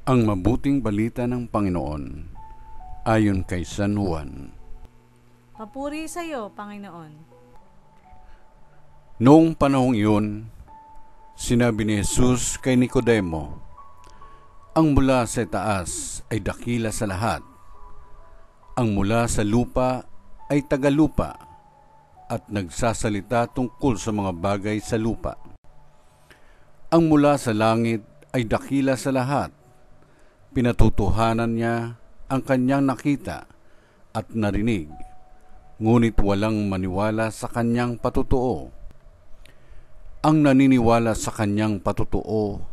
Ang mabuting balita ng Panginoon ayon kay San Juan. Papuri sa iyo, Panginoon. Noong panahong iyon, sinabi ni Jesus kay Nicodemo, ang mula sa taas ay dakila sa lahat. Ang mula sa lupa ay tagalupa at nagsasalita tungkol sa mga bagay sa lupa. Ang mula sa langit ay dakila sa lahat. Pinatutuhanan niya ang kanyang nakita at narinig, ngunit walang maniwala sa kanyang patutuo. Ang naniniwala sa kanyang patutuo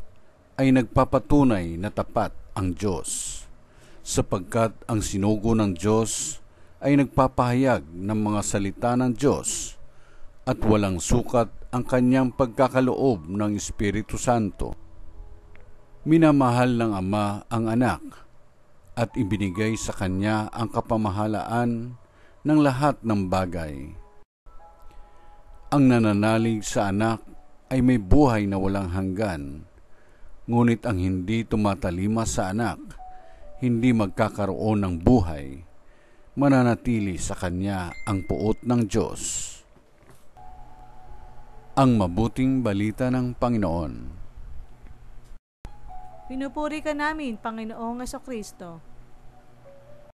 ay nagpapatunay na tapat ang Diyos, sapagkat ang sinugo ng Diyos ay nagpapahayag ng mga salita ng Diyos at walang sukat ang kanyang pagkakaloob ng Espiritu Santo. Minamahal ng Ama ang Anak at ibinigay sa Kanya ang kapamahalaan ng lahat ng bagay. Ang nananalig sa Anak ay may buhay na walang hanggan, ngunit ang hindi tumatalima sa Anak, hindi magkakaroon ng buhay, mananatili sa Kanya ang puot ng Diyos. Ang mabuting balita ng Panginoon. Pinupuri ka namin, Panginoong Jesucristo.